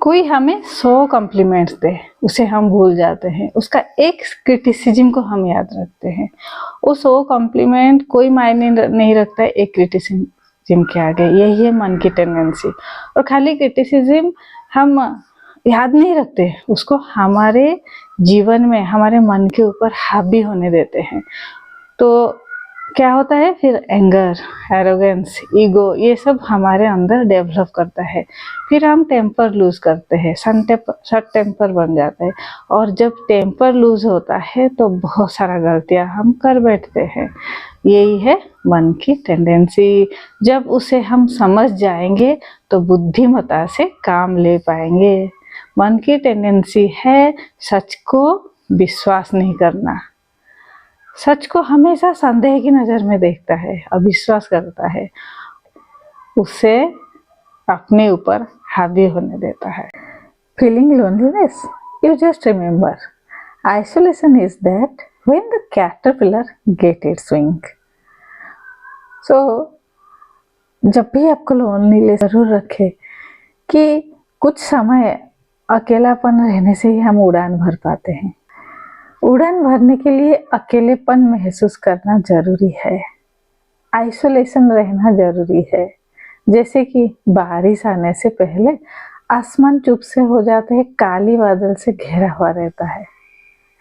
कोई हमें 100 कॉम्प्लीमेंट्स दे, उसे हम भूल जाते हैं, उसका एक क्रिटिसिज्म को हम याद रखते हैं। वो 100 कॉम्प्लीमेंट कोई मायने नहीं रखता है एक क्रिटिसिज्म के आगे। यही है मन की टेंडेंसी। और खाली क्रिटिसिज्म हम याद नहीं रखते, उसको हमारे जीवन में, हमारे मन के ऊपर हावी होने देते हैं। तो क्या होता है फिर? एंगर, एरोगेंस, ईगो, ये सब हमारे अंदर डेवलप करता है। फिर हम टेम्पर लूज करते हैं, शॉर्ट टेम्पर बन जाता है। और जब टेम्पर लूज होता है तो बहुत सारा गलतियां हम कर बैठते हैं। यही है मन की टेंडेंसी। जब उसे हम समझ जाएंगे तो बुद्धिमत्ता से काम ले पाएंगे। मन की टेंडेंसी है सच को विश्वास नहीं करना। सच को हमेशा संदेह की नज़र में देखता है, अविश्वास करता है, उसे अपने ऊपर हावी होने देता है। Feeling loneliness? You just remember, isolation is that when the caterpillar get its wing. So जब भी आपको लोनलीनेस जरूर रखे कि कुछ समय अकेलापन रहने से ही हम उड़ान भर पाते हैं। उड़ान भरने के लिए अकेलेपन महसूस करना जरूरी है, आइसोलेशन रहना जरूरी है। जैसे कि बारिश आने से पहले आसमान चुप से हो जाता है, काली बादल से घिरा हुआ रहता है,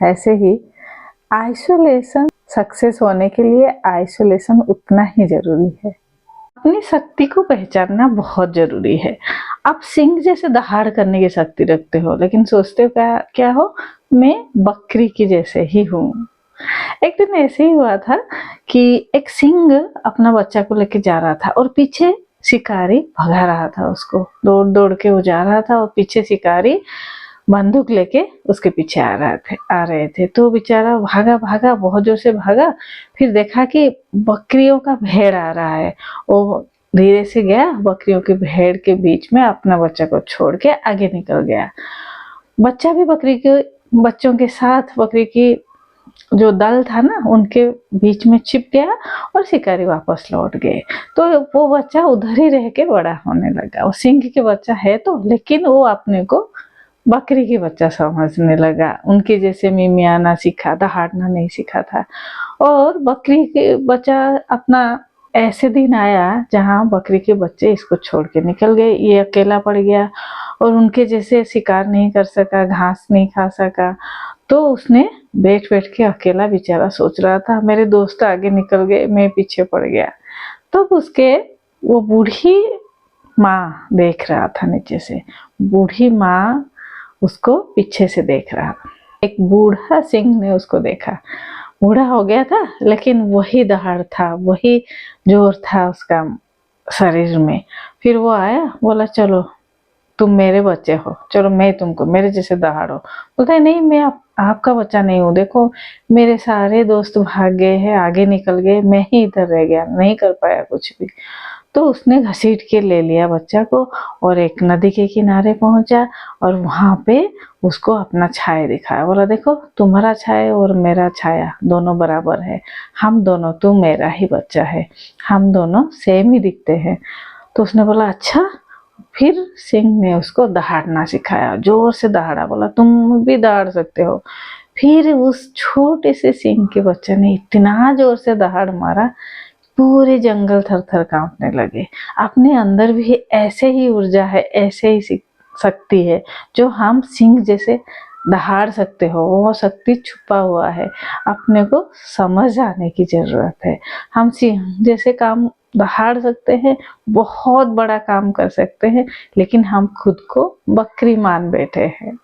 ऐसे ही आइसोलेशन सक्सेस होने के लिए आइसोलेशन उतना ही जरूरी है। अपनी शक्ति को पहचानना बहुत जरूरी है। आप सिंह जैसे दहाड़ करने की शक्ति रखते हो, लेकिन सोचते हो क्या हो, मैं बकरी की जैसे ही हूँ। एक दिन ऐसे ही हुआ था कि एक सिंह अपना बच्चा को लेके जा रहा था और पीछे शिकारी भगा रहा था उसको। दौड़ दौड़ के वो जा रहा था और पीछे शिकारी बंदूक लेके उसके पीछे आ रहे थे। तो बेचारा भागा, बहुत जोर से भागा। फिर देखा कि बकरियों का भेड़ आ रहा है। वो धीरे से गया, बकरियों के भेड़ के बीच में अपना बच्चा को छोड़ के आगे निकल गया। बच्चा भी बच्चों के साथ बकरी की जो दल था ना, उनके बीच में छिप गया और शिकारी वापस लौट गए। तो वो बच्चा उधर ही रह के बड़ा होने लगा। वो सिंह के बच्चा है तो, लेकिन वो अपने को बकरी के बच्चा समझने लगा। उनके जैसे मिमियाना सीखा, दहाड़ना नहीं सीखा था। और बकरी के बच्चा अपना ऐसे दिन आया जहाँ बकरी के बच्चे इसको छोड़ के निकल गए। ये अकेला पड़ गया और उनके जैसे शिकार नहीं कर सका, घास नहीं खा सका। तो उसने बैठ के अकेला बेचारा सोच रहा था, मेरे दोस्त आगे निकल गए, मैं पीछे पड़ गया। तब उसके वो बूढ़ी माँ देख रहा था नीचे से। बूढ़ी माँ उसको पीछे से देख रहा। एक बूढ़ा सिंह ने उसको देखा। बूढ़ा हो गया था, लेकिन वही दहाड़ था, वही जोर था उसका शरीर में। फिर वो आया, बोला चलो तुम मेरे बच्चे हो, चलो मैं तुमको मेरे जैसे दहाड़ो। बोलता है नहीं, मैं आपका बच्चा नहीं हूँ, देखो मेरे सारे दोस्त भाग गए हैं, आगे निकल गए, मैं ही इधर रह गया, नहीं कर पाया कुछ भी। तो उसने घसीट के ले लिया बच्चा को और एक नदी के किनारे पहुंचा और वहां पे उसको अपना छाया दिखाया। बोला देखो तुम्हारा छाया और मेरा छाया दोनों बराबर है, हम दोनों, तू मेरा ही बच्चा है, हम दोनों सेम ही दिखते हैं। तो उसने बोला अच्छा। फिर सिंह ने उसको दहाड़ना सिखाया, जोर से दहाड़ा। बोला तुम भी दहाड़ सकते हो। फिर उस छोटे से सिंह के बच्चे ने इतना जोर से दहाड़ मारा, पूरे जंगल थर थर कांपने लगे। अपने अंदर भी ऐसे ही ऊर्जा है, ऐसे ही शक्ति है जो हम सिंह जैसे दहाड़ सकते हो। वो शक्ति छुपा हुआ है, अपने को समझ आने की जरूरत है। हम सिंह जैसे काम दहाड़ सकते हैं, बहुत बड़ा काम कर सकते हैं, लेकिन हम खुद को बकरी मान बैठे हैं।